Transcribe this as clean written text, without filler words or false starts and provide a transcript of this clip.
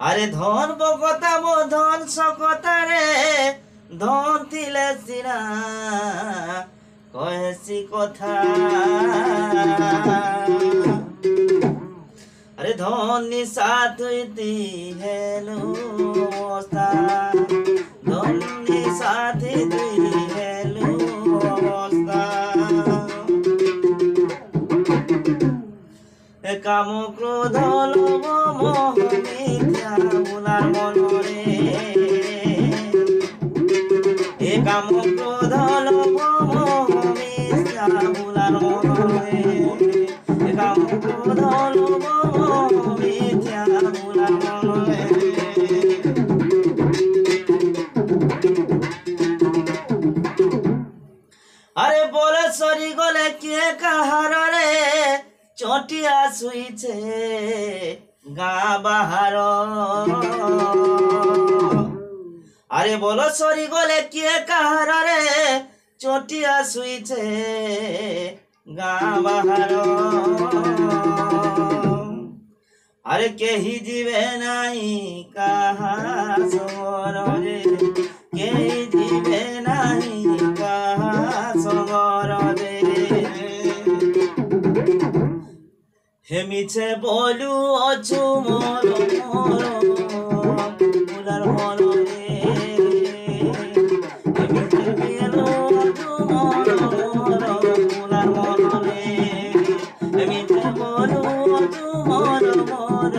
আরে ধন বকতা মো ধন সকতারে ধন তিলে সিনা কহেছি কথা। আরে ধন নিশা তুই হেলু অবস্থা, ধন নিশা তুই হেলু অবস্থা। কাম ক্রোধ লোভ মোহ মিথ্যা মুলার মনরে, এ কাম ক্রোধ লোভ মোহ মিথ্যা মুলার মনরে, এ কাম ক্রোধ লোভ মোহ মিথ্যা মুলার মনরে। আরে বলে সরি গলে কে কাহার রে চটিয়া শুইছে গাঁ বাহার। আরে বলো সরি গলে কে কাহার রে চটিয়া শুইছে গাঁ বাহার। আরে কেহি দিবে নাই কাহা সঙ্গর রে, কেহি দিবে নাই কাহা সঙ্গর রে। হেমিছে বলু অছু মোর মোর মুলার মনরে, হেমিছে বলু অছু মোর মোর মুলার মনরে, হেমিছে বলু অছু মোর মোর